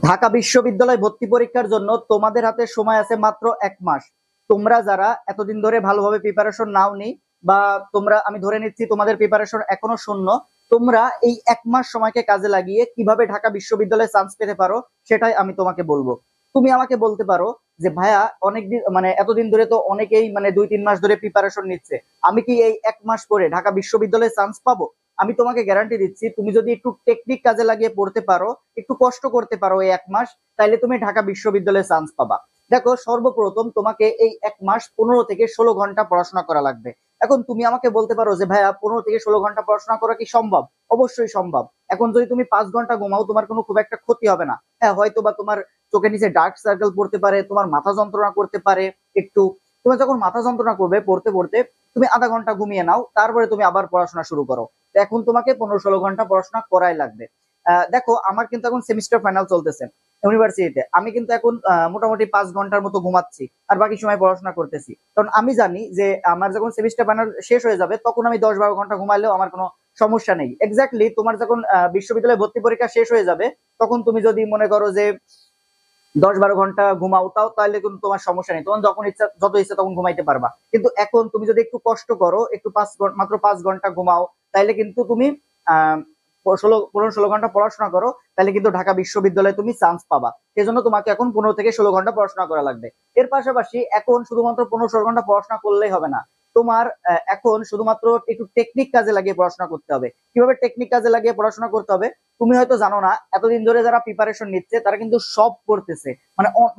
ঢাকা বিশ্ববিদ্যালয় ভর্তি পরীক্ষার জন্য তোমাদের হাতে সময় আছে মাত্র 1 মাস। তোমরা যারা এতদিন ধরে ভালোভাবে প্রিপারেশন নাওনি বা তোমরা, আমি ধরে নিচ্ছি তোমাদের প্রিপারেশন এখনো শূন্য, তোমরা এই 1 মাস সময়কে কাজে লাগিয়ে কিভাবে ঢাকা বিশ্ববিদ্যালয়ে চান্স পেতে পারো সেটাই আমি তোমাকে বলবো। তুমি আমাকে বলতে পারো যে ভাইয়া অনেকদিন মানে এতদিন ধরে তো অনেকেই মানে 2-3 মাস ধরে প্রিপারেশন নিচ্ছে, আমি কি এই 1 মাস পরে ঢাকা বিশ্ববিদ্যালয়ে চান্স পাবো? আমি তোমাকে গ্যারান্টি দিচ্ছি, তুমি যদি একটু টেকনিক কাজে লাগিয়ে পড়তে পারো, একটু কষ্ট করতে পারো এই 1 মাস, তাইলে তুমি ঢাকা বিশ্ববিদ্যালয়ে চান্স পাবা। দেখো, সর্বপ্রথম তোমাকে এই 1 মাস 15 থেকে 16 ঘন্টা পড়াশোনা করা লাগবে। এখন তুমি আমাকে বলতে পারো যে ভাইয়া 15 থেকে 16 ঘন্টা পড়াশোনা করা কি সম্ভব? অবশ্যই সম্ভব। এখন যদি তুমি 5 ঘন্টা ঘুমাও তোমার কোনো খুব একটা ক্ষতি হবে না। হ্যাঁ, হয়তো বা তোমার চোখের নিচে ডার্ক সার্কেল পড়তে পারে, তোমার মাথা যন্ত্রণা করতে পারে একটু। তোমার যখন মাথা যন্ত্রণা করবে পড়তে পড়তে, তুমি আধা ঘন্টা ঘুমিয়ে নাও, তারপরে তুমি আবার পড়াশোনা শুরু করো। তো এখন তোমাকে 15-16 ঘন্টা পড়াশোনা করাই লাগবে। দেখো, আমার কিন্তু এখন সেমিস্টার ফাইনাল চলতেছে ইউনিভার্সিটিতে। আমি কিন্তু এখন মোটামুটি 5 ঘন্টার মতো ঘুমাচ্ছি আর বাকি সময় পড়াশোনা করতেছি, কারণ আমি জানি যে আমার যখন সেমিস্টার ফাইনাল শেষ হয়ে যাবে তখন আমি 10-12 ঘন্টা ঘুমাইলেও আমার কোনো সমস্যা নেই। এক্স্যাক্টলি তোমার যখন বিশ্ববিদ্যালয়ে ভর্তি পরীক্ষা শেষ হয়ে যাবে তখন তুমি যদি মনে করো যে 10-12 ঘন্টা ঘুমাও, তাহলে কিন্তু তোমার সমস্যা নেই, তখন যখন ইচ্ছা যত ইচ্ছা তখন ঘুমাইতে পারবা। কিন্তু এখন তুমি যদি একটু কষ্ট করো, একটু মাত্র 5 ঘন্টা ঘুমাও, তাইলে কিন্তু তুমি আহ 15-16 ঘন্টা পড়াশোনা করো, তাহলে কিন্তু ঢাকা বিশ্ববিদ্যালয়ে তুমি চান্স পাবা। সেজন্য তোমাকে এখন 15 থেকে 16 ঘন্টা পড়াশোনা করা লাগবে। এর পাশাপাশি এখন শুধুমাত্র 15-16 ঘন্টা পড়াশোনা করলেই হবে না, তোমার এখন শুধুমাত্র একটু টেকনিক কাজে লাগিয়ে পড়াশোনা করতে হবে। কিভাবে টেকনিক কাজে লাগিয়ে পড়াশোনা করতে হবে তুমি হয়তো জানো না। এতদিন ধরে যারা প্রিপারেশন নিচ্ছে তারা কিন্তু সব পড়তেছে,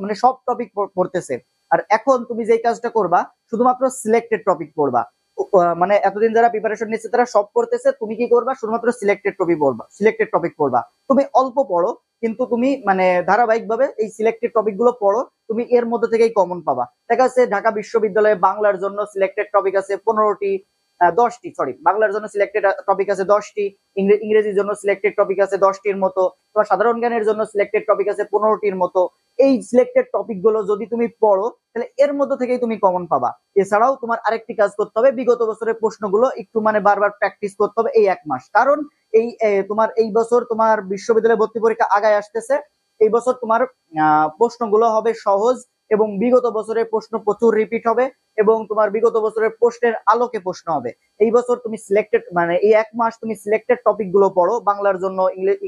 মানে সব টপিক পড়তেছে। আর এখন তুমি যেই কাজটা করবা, শুধুমাত্র সিলেক্টেড টপিক পড়বা। মানে এতদিন যারা প্রিপারেশন নিচ্ছে তারা সব পড়তেছে, তুমি কি করবা? শুধুমাত্র সিলেক্টেড টপিক পড়বা। তুমি অল্প পড়ো, কিন্তু তুমি মানে ধারাবাহিক ভাবে এই সিলেক্টেড টপিক গুলো পড়ো, তুমি এর মধ্যে থেকেই কমন পাবা। দেখা যাচ্ছে ঢাকা বিশ্ববিদ্যালয়ে বাংলার জন্য সিলেক্টেড টপিক আছে 15টি, 10টি, সরি, বাংলার জন্য সিলেক্টেড টপিক আছে 10টি, ইংরেজির জন্য সিলেক্টেড টপিক আছে 10টির মতো, তোমার সাধারণ জ্ঞানের জন্য সিলেক্টেড টপিক আছে 15টির মতো। এই সিলেক্টেড টপিক গুলো যদি তুমি পড়ো তাহলে এর মধ্যে থেকেই তুমি কমন পাবা। এছাড়াও তোমার আরেকটি কাজ করতে হবে, বিগত বছরের প্রশ্নগুলো একটু মানে বারবার প্র্যাকটিস করতে হবে এই 1 মাস। কারণ তোমার এই বছর তোমার বিশ্ববিদ্যালয় ভর্তি পরীক্ষা আগায় আসতেছে। এই বছর তোমার প্রশ্নগুলো হবে সহজ, এবং বিগত বছরের প্রশ্ন প্রচুর রিপিট হবে, এবং তোমার বিগত বছরের প্রশ্নের আলোকে প্রশ্ন হবে। এই বছর তুমি সিলেক্টেড মানে এই 1 মাস তুমি সিলেক্টেড টপিক গুলো পড়ো, বাংলার জন্য,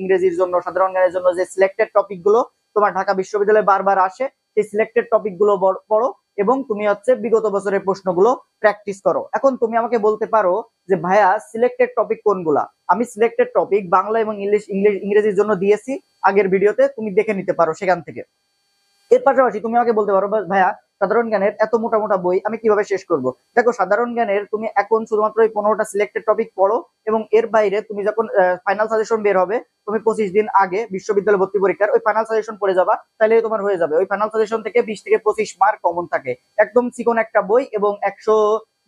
ইংরেজির জন্য, সাধারণ জ্ঞানের জন্য যে সিলেক্টেড টপিক গুলো তোমার ঢাকা বিশ্ববিদ্যালয়ে বারবার আসে, সেই সিলেক্টেড টপিক গুলো পড়ো, এবং তুমি হচ্ছে বিগত বছরের প্রশ্নগুলো প্র্যাকটিস করো। এখন তুমি আমাকে বলতে পারো যে ভাইয়া সিলেক্টেড টপিক কোনগুলা? আমি সিলেক্টেড টপিক বাংলা এবং ইংরেজির জন্য দিয়েছি আগের ভিডিওতে, তুমি দেখে নিতে পারো সেখান থেকে। এর পাশাপাশি তুমি আমাকে বলতে পারো ভাইয়া সাধারণ জ্ঞানের এত মোটা মোটা বই আমি কিভাবে শেষ করব? দেখো, সাধারণ জ্ঞানের তুমি এখন শুধুমাত্র এই 15টা সিলেক্টেড টপিক পড়ো, এবং এর বাইরে তুমি যখন ফাইনাল সাজেশন বের হবে, তুমি 25 দিন আগে বিশ্ববিদ্যালয় ভর্তি পরীক্ষার ওই ফাইনাল সাজেশন পড়ে যাবা, তাহলে তোমার হয়ে যাবে। ওই ফাইনাল সাজেশন থেকে 20 থেকে 25 মার্ক কমন থাকে। একদম চিকন একটা বই, এবং 100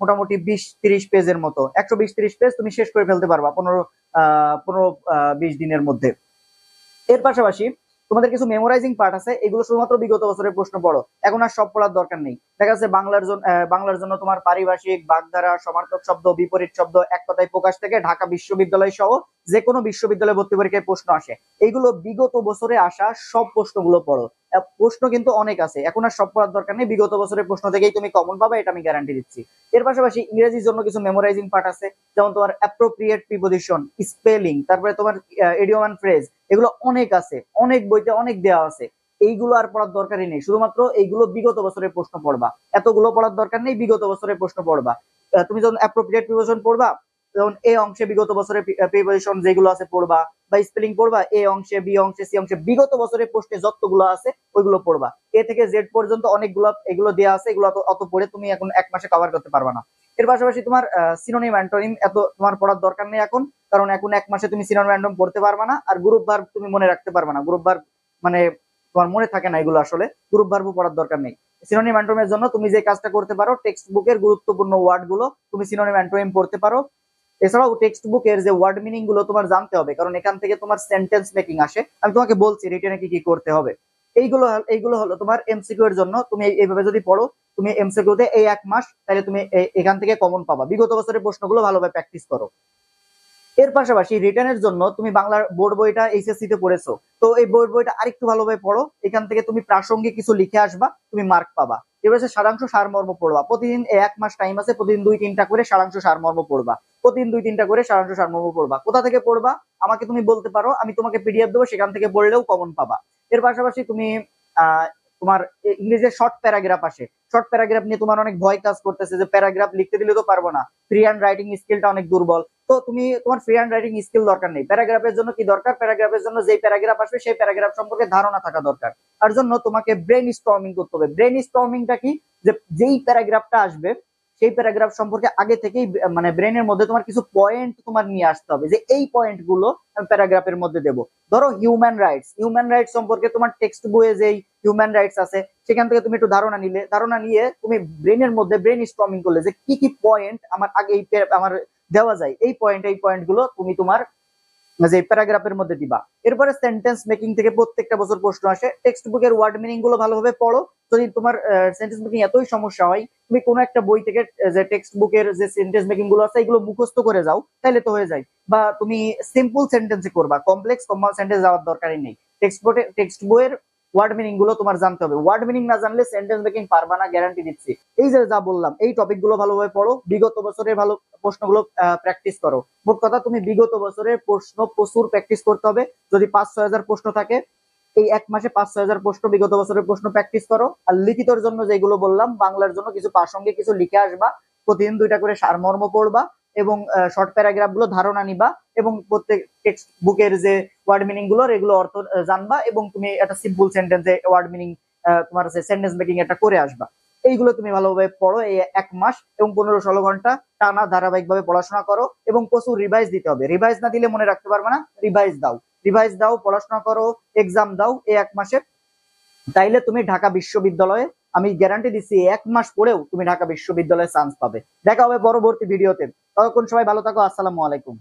মোটামুটি 20-30 পেজের মতো, 120-30 পেজ তুমি শেষ করে ফেলতে পারবা 15-20 দিনের মধ্যে। এর পাশাপাশি তোমাদের কিছু মেমোরাইজিং পার্ট আছে, এগুলো শুধুমাত্র বিগত বছরের প্রশ্ন পড়ো, এখন আর সব পড়ার দরকার নেই। দেখা যাচ্ছে বাংলার জন্য তোমার পারিভাষিক, বাগধারা, সমার্থক শব্দ, বিপরীত শব্দ, এক কথায় প্রকাশ থেকে ঢাকা বিশ্ববিদ্যালয় সহ যে কোনো বিশ্ববিদ্যালয় ভর্তি পরীক্ষায় প্রশ্ন আসে। এইগুলো বিগত বছরে আসা সব প্রশ্নগুলো পড়ো। প্রশ্ন কিন্তু অনেক আছে, এখন আর সব পড়ার দরকার নেই, বিগত বছরের প্রশ্ন থেকেই তুমি কমন পাবে, এটা আমি গ্যারান্টি দিচ্ছি। এর পাশাপাশি ইংরেজির জন্য কিছু মেমোরাইজিং পার্ট আছে, যেমন তোমার অ্যাপ্রোপ্রিয়েট প্রিপোজিশন, স্পেলিং, তারপরে তোমার ইডিয়ম এন্ড ফ্রেজ, এগুলো অনেক আছে, অনেক বইতে অনেক দেওয়া আছে। এইগুলো আর পড়ার দরকারই নেই, শুধুমাত্র এইগুলো বিগত বছরের প্রশ্ন পড়বা। এতগুলো পড়ার দরকার নেই, বিগত বছরের প্রশ্ন পড়বা। তুমি যখন অ্যাপ্রোপ্রিয়েট প্রিপোজিশন পড়বা, যেমন এ অংশে বিগত বছরের প্রিপোজিশন যেগুলো আছে পড়বা, বা স্পেলিং পড়বা, এ অংশে, বি অংশে, সি অংশে বিগত বছরের প্রশ্নে যতগুলো আছে ওইগুলো পড়বা। এ থেকে জেড পর্যন্ত অনেকগুলো এগুলো দেওয়া আছে, এগুলো অত পড়ে তুমি এখন 1 মাসে কভার করতে পারবা না। এর পাশাপাশি তোমার সিনোনিম অ্যান্টোনিম এত তোমার পড়ার দরকার নেই এখন, কারণ এখন 1 মাসে তুমি সিনোনিম অ্যান্টোনিম পড়তে পারবা না। আর গ্রুপ ভার্ব তুমি মনে রাখতে পারবা না, গ্রুপ ভার্ব মানে তোমার মনে থাকে না এগুলো, আসলে গ্রুপ ভার্ব পড়ার দরকার নেই। সিনোনিম অ্যান্টোনিমের জন্য তুমি যে কাজটা করতে পারো, টেক্সট বুকের গুরুত্বপূর্ণ ওয়ার্ড গুলো তুমি সিনোনিম অ্যান্টোনিম পড়তে পারো। এছাড়াও টেক্সট বুকের যে ওয়ার্ড মিনিং গুলো তোমার জানতে হবে, কারণ এখান থেকে তোমার সেন্টেন্স মেকিং আসে। আমি তোমাকে বলছি রিটেনে কি কি করতে হবে। এইগুলো হলো তোমার এমসিকিউ এর জন্য। তুমি এইভাবে যদি পড়ো, তুমি এমসিকিউ তে এই 1 মাস, তাহলে তুমি এখান থেকে কমন পাবা। বিগত বছরের প্রশ্নগুলো ভালোভাবে প্র্যাকটিস করো। এর পাশাপাশি রিটার্নের জন্য তুমি বাংলার বোর্ড বইটা এইচএসসি তে পড়েছো, তো এই বোর্ড বইটা আরেকটু ভালোভাবে পড়ো। এখান থেকে তুমি প্রাসঙ্গিক কিছু লিখে আসবা, তুমি মার্ক পাবা। এবার হচ্ছে সারাংশ সারমর্ম পড়বা। প্রতিদিন 1 মাস টাইম আছে, প্রতিদিন 2-3টা করে সারাংশ সারমর্ম পড়বা। প্রতিদিন 2-3টা করে সারাংশ সারমর্ম পড়বা। কোথা থেকে পড়বা আমাকে তুমি বলতে পারো, আমি তোমাকে পিডিএফ দেবো, সেখান থেকে পড়লেও কমন পাবা। এর পাশাপাশি তুমি আহ তোমার ইংরেজির শর্ট প্যারাগ্রাফ আসে, শর্ট প্যারাগ্রাফ নিয়ে তোমার অনেক ভয় কাজ করতেছে যে প্যারাগ্রাফ লিখতে দিলে তো পারবো না, ফ্রি হ্যান্ড রাইটিং স্কিলটা অনেক দুর্বল। তো তুমি তোমার ফ্রি হ্যান্ড রাইটিং স্কিল দরকার নেই। প্যারাগ্রাফের জন্য কি দরকার, প্যারাগ্রাফের জন্য যেই প্যারাগ্রাফ আসবে সেই প্যারাগ্রাফ সম্পর্কে ধারণা থাকা দরকার। তার জন্য তোমাকে ব্রেন স্টর্মিং করতে হবে। ব্রেন স্টর্মিংটা কি, যে যেই প্যারাগ্রাফটা আসবে সেই প্যারাগ্রাফ সম্পর্কে আগে থেকেই মানে ব্রেনের মধ্যে তোমার কিছু পয়েন্ট তোমার নিয়ে আসতে হবে, যে এই পয়েন্ট গুলো আমি প্যারাগ্রাফের মধ্যে দেবো। ধরো হিউম্যান রাইটস সম্পর্কে তোমার টেক্সট বইয়ে যেই হিউম্যান রাইটস আছে সেখান থেকে তুমি একটু ধারণা নিয়ে তুমি ব্রেনের মধ্যে ব্রেন স্টর্মিং করলে যে কি কি পয়েন্ট আমার আগে আমার দেওয়া যায়, এই পয়েন্ট গুলো তুমি তোমার যে প্যারাগ্রাফের মধ্যে দিবা। এরপরে সেন্টেন্স মেকিং থেকে প্রত্যেকটা বছর প্রশ্ন আসে। টেক্সট বুকের ওয়ার্ড মিনিং গুলো ভালোভাবে পড়ো। যদি তোমার সেন্টেন্স মেকিং এতই সমস্যা হয়, তুমি কোনো একটা বই থেকে যে টেক্সট বুকের যে সেন্টেন্স মেকিং গুলো আছে এগুলো মুখস্থ করে যাও, তাহলে তো হয়ে যায়। বা তুমি সিম্পল সেন্টেন্সে করবা, কমপ্লেক্স ফর্মাল সেন্টেন্স যাওয়ার দরকারই নেই। টেক্সট বইয়ের ওয়ার্ড মিনিং গুলো তোমার জানতে হবে। ওয়ার্ড মিনিং না জানলে সেন্টেন্স মেকিং পারবা না, গ্যারান্টি দিচ্ছি। এই যে যা বললাম এই টপিক গুলো ভালোভাবে পড়ো, বিগত বছরের ভালো প্রশ্নগুলো প্র্যাকটিস করো। মোট কথা তুমি বিগত বছরের প্রশ্ন প্রচুর প্র্যাকটিস করতে হবে। যদি 5-6 হাজার প্রশ্ন থাকে, এই 1 মাসে 5-6 হাজার প্রশ্ন বিগত বছরের প্রশ্ন প্র্যাকটিস করো। আর লিখিতর জন্য যেগুলো বললাম, বাংলার জন্য কিছু প্রাসঙ্গিক কিছু লিখে আসবা, প্রতিদিন 2টা করে সারমর্ম পড়বা এবং শর্ট প্যারাগ্রাফ গুলো ধারণা নিবা এবং প্রত্যেক টেক্সট বুকের যে ওয়ার্ড মিনিং গুলো এগুলো অর্থ জানবা এবং তুমি একটা সিম্পল সেন্টেন্সে ওয়ার্ড মিনিং তোমার সেন্টেন্স মেকিং এটা করে আসবা। এইগুলো তুমি ভালোভাবে পড়ো এই 1 মাস এবং 15-16 ঘন্টা টানা ধারাবাহিকভাবে পড়াশোনা করো এবং প্রচুর রিভাইজ দিতে হবে। রিভাইজ না দিলে মনে রাখতে পারবে না, রিভাইজ দাও, পড়াশোনা করো, এক্সাম দাও এই 1 মাসে। তাইলে তুমি ঢাকা বিশ্ববিদ্যালয়ে, আমি গ্যারান্টি দিচ্ছি 1 মাস পরেও তুমি ঢাকা বিশ্ববিদ্যালয়ে চান্স পাবে। দেখা হবে পরবর্তী ভিডিওতে। ততক্ষণ সবাই ভালো থাকো। আসসালামু আলাইকুম।